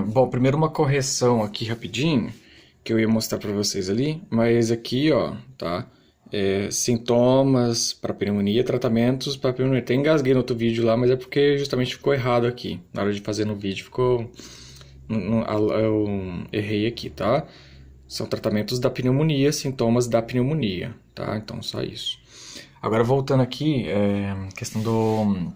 Bom, primeiro uma correção aqui rapidinho, que eu ia mostrar para vocês ali, mas aqui, ó, tá? Sintomas para pneumonia, tratamentos para pneumonia. Até engasguei no outro vídeo lá, mas é porque justamente ficou errado aqui. Na hora de fazer no vídeo ficou... Eu errei aqui, tá? São tratamentos da pneumonia, sintomas da pneumonia, tá? Então, só isso. Agora, voltando aqui, questão do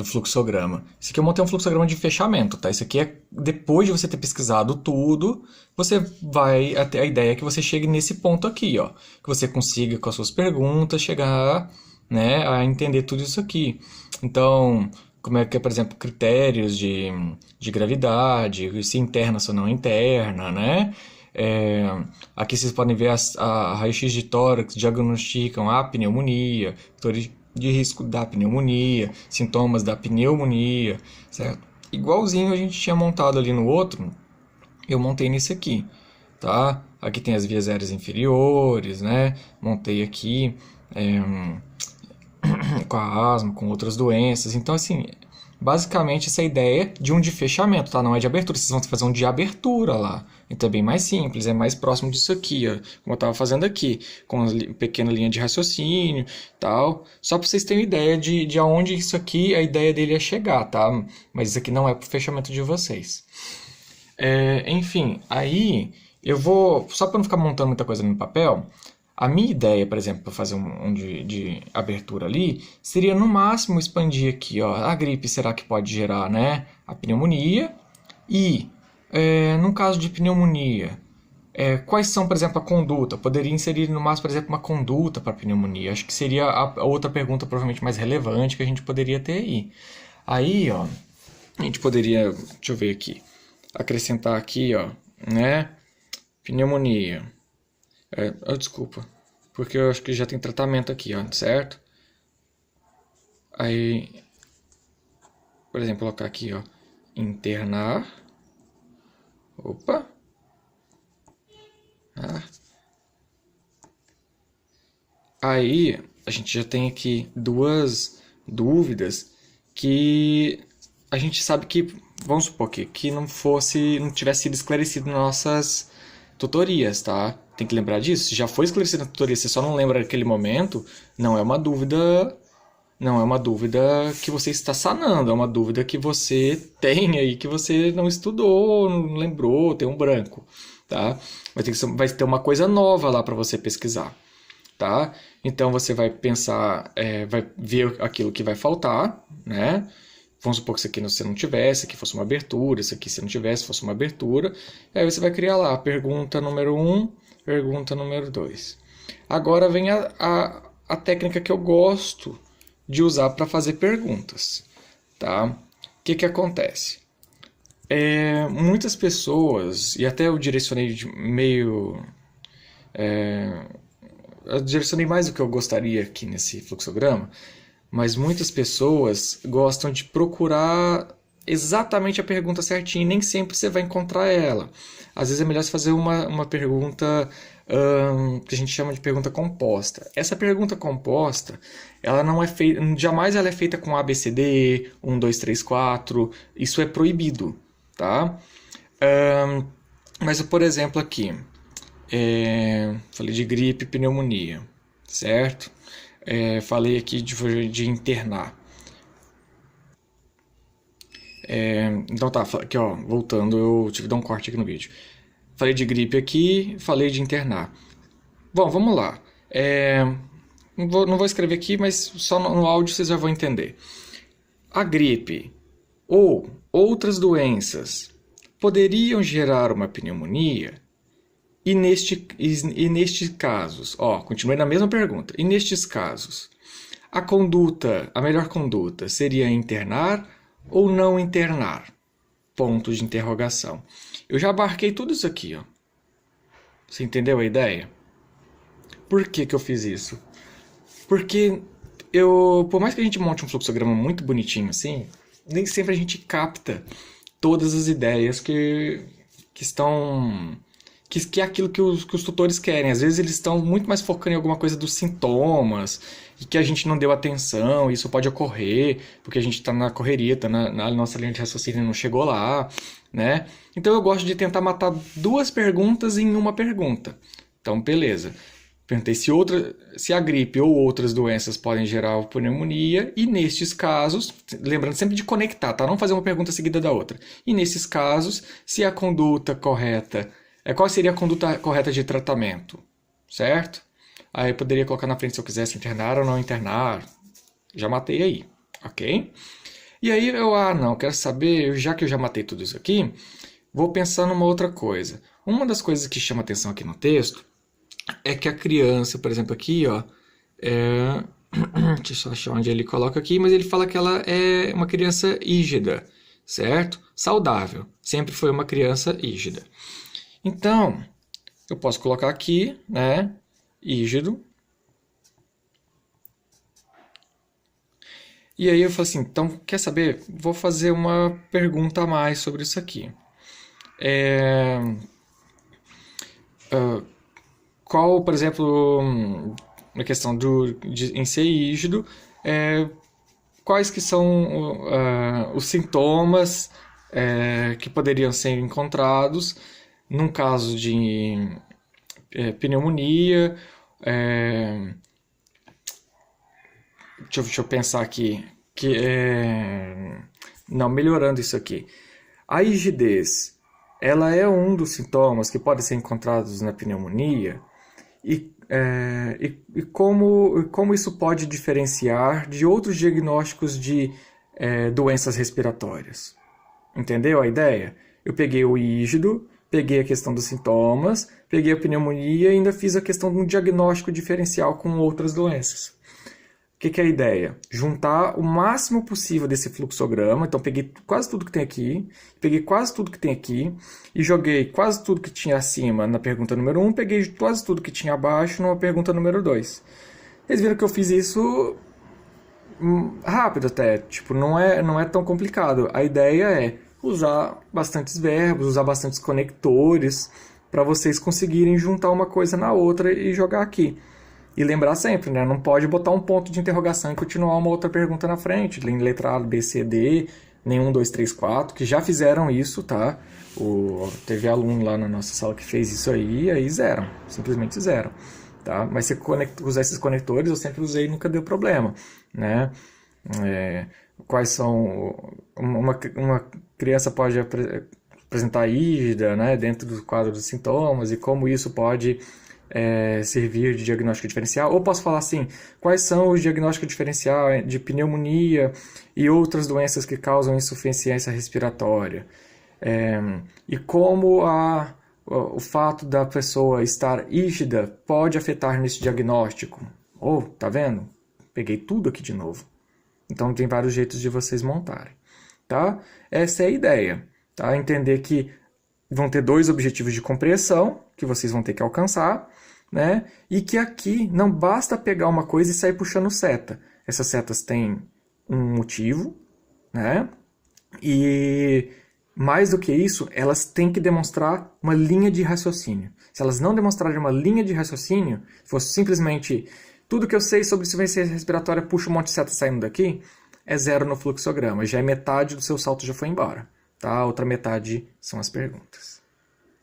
fluxograma. Isso aqui eu montei um fluxograma de fechamento, tá? Isso aqui é depois de você ter pesquisado tudo, você vai até a ideia é que você chegue nesse ponto aqui, ó, que você consiga com as suas perguntas chegar, né, a entender tudo isso aqui. Então, como é que é, por exemplo, critérios de gravidade, se interna ou não interna, né? Aqui vocês podem ver a raio-x de tórax diagnosticam a pneumonia, de risco da pneumonia, sintomas da pneumonia, certo? Igualzinho a gente tinha montado ali no outro, eu montei nesse aqui, tá? Aqui tem as vias aéreas inferiores, né? Montei aqui com a asma, com outras doenças. Então, assim, basicamente essa ideia de um de fechamento, tá? Não é de abertura, vocês vão fazer um de abertura lá. Então é bem mais simples, é mais próximo disso aqui, ó, como eu estava fazendo aqui, com uma pequena linha de raciocínio, tal. Só para vocês terem ideia de aonde isso aqui, a ideia dele é chegar, tá? Mas isso aqui não é para o fechamento de vocês. Enfim, aí eu vou, só para não ficar montando muita coisa no papel, a minha ideia, por exemplo, para fazer um de abertura ali, seria no máximo expandir aqui, ó, a gripe será que pode gerar, né, a pneumonia e, no caso de pneumonia, quais são, por exemplo, a conduta? Poderia inserir no máximo, por exemplo, uma conduta para pneumonia. Acho que seria a outra pergunta provavelmente mais relevante que a gente poderia ter aí. Aí, ó, a gente poderia, deixa eu ver aqui, acrescentar aqui, ó, né, pneumonia. Desculpa, porque eu acho que já tem tratamento aqui, ó, certo? Aí, por exemplo, colocar aqui, ó, internar. Opa. Aí, a gente já tem aqui duas dúvidas que a gente sabe que, vamos supor que não tivesse sido esclarecido nas nossas tutorias, tá? Tem que lembrar disso. Se já foi esclarecido na tutoria, você só não lembra naquele momento, não é uma dúvida, não é uma dúvida que você está sanando, é uma dúvida que você tem aí que você não estudou, não lembrou, tem um branco, tá? Vai ter uma coisa nova lá para você pesquisar, tá? Então você vai pensar, vai ver aquilo que vai faltar, né? Vamos supor que isso aqui você não tivesse, que fosse uma abertura, isso aqui se não tivesse, fosse uma abertura. Aí você vai criar lá a pergunta número 1, pergunta número 2. Agora vem a técnica que eu gosto de usar para fazer perguntas, tá? O que acontece? Muitas pessoas, e até eu direcionei meio... eu direcionei mais do que eu gostaria aqui nesse fluxograma, mas muitas pessoas gostam de procurar exatamente a pergunta certinha e nem sempre você vai encontrar ela. Às vezes é melhor você fazer uma pergunta que a gente chama de pergunta composta. Essa pergunta composta, ela não é feita, jamais ela é feita com ABCD, 1, 2, 3, 4, isso é proibido, tá? Mas, por exemplo, aqui, falei de gripe e pneumonia, certo? Falei aqui de internar. Então tá, aqui ó, voltando, eu tive que dar um corte aqui no vídeo. Falei de gripe aqui, falei de internar. Bom, vamos lá. Não vou escrever aqui, mas só no áudio vocês já vão entender. A gripe ou outras doenças poderiam gerar uma pneumonia? E nestes casos, ó, continuei na mesma pergunta. E nestes casos, a melhor conduta seria internar ou não internar? Ponto de interrogação. Eu já abarquei tudo isso aqui, ó. Você entendeu a ideia? Por que eu fiz isso? Porque por mais que a gente monte um fluxograma muito bonitinho assim, nem sempre a gente capta todas as ideias que estão que é aquilo que os tutores querem. Às vezes eles estão muito mais focando em alguma coisa dos sintomas e que a gente não deu atenção. Isso pode ocorrer porque a gente está na correria, tá na nossa linha de raciocínio não chegou lá, né? Então eu gosto de tentar matar duas perguntas em uma pergunta. Então, beleza. Perguntei se a gripe ou outras doenças podem gerar pneumonia, e nestes casos, lembrando sempre de conectar, tá? Não fazer uma pergunta seguida da outra. E nesses casos, se a conduta correta, qual seria a conduta correta de tratamento, certo? Aí eu poderia colocar na frente se eu quisesse internar ou não internar. Já matei aí, ok? E aí não, quero saber, já que eu já matei tudo isso aqui, vou pensar numa outra coisa. Uma das coisas que chama atenção aqui no texto é que a criança, por exemplo, aqui, ó, deixa eu achar onde ele coloca aqui, mas ele fala que ela é uma criança rígida, certo? Saudável. Sempre foi uma criança rígida. Então, eu posso colocar aqui, né, rígido. E aí eu falo assim, então, quer saber? Vou fazer uma pergunta a mais sobre isso aqui. Qual, por exemplo, na questão em ser rígido, quais que são os sintomas que poderiam ser encontrados num caso de pneumonia? Deixa eu pensar aqui. Não, melhorando isso aqui. A rigidez, ela é um dos sintomas que podem ser encontrados na pneumonia. E como isso pode diferenciar de outros diagnósticos de doenças respiratórias? Entendeu a ideia? Eu peguei o rígido, peguei a questão dos sintomas, peguei a pneumonia e ainda fiz a questão de um diagnóstico diferencial com outras doenças. O que é a ideia? Juntar o máximo possível desse fluxograma. Então, peguei quase tudo que tem aqui, peguei quase tudo que tem aqui, e joguei quase tudo que tinha acima na pergunta número 1, peguei quase tudo que tinha abaixo numa pergunta número 2. Vocês viram que eu fiz isso rápido até, tipo, não é tão complicado. A ideia é usar bastantes verbos, usar bastantes conectores, para vocês conseguirem juntar uma coisa na outra e jogar aqui. E lembrar sempre, né? Não pode botar um ponto de interrogação e continuar uma outra pergunta na frente. Em letra A, B, C, D, nem 1, 2, 3, 4, que já fizeram isso, tá? Teve aluno lá na nossa sala que fez isso aí zeram. Simplesmente zeram, tá? Mas se usar esses conectores, eu sempre usei e nunca deu problema, né? Quais são... Uma criança pode apresentar rígida, né? Dentro do quadro dos sintomas, e como isso pode... servir de diagnóstico diferencial, ou posso falar assim, quais são os diagnósticos diferenciais de pneumonia e outras doenças que causam insuficiência respiratória, e como o fato da pessoa estar rígida pode afetar nesse diagnóstico. Tá vendo? Peguei tudo aqui de novo. Então tem vários jeitos de vocês montarem, tá? Essa é a ideia, tá? Entender que vão ter dois objetivos de compreensão que vocês vão ter que alcançar, né? E que aqui não basta pegar uma coisa e sair puxando seta. Essas setas têm um motivo, né? E mais do que isso, elas têm que demonstrar uma linha de raciocínio. Se elas não demonstrarem uma linha de raciocínio, fosse simplesmente tudo que eu sei sobre insuficiência respiratória, puxa um monte de seta saindo daqui, é zero no fluxograma. Já é metade do seu salto já foi embora. Tá? A outra metade são as perguntas.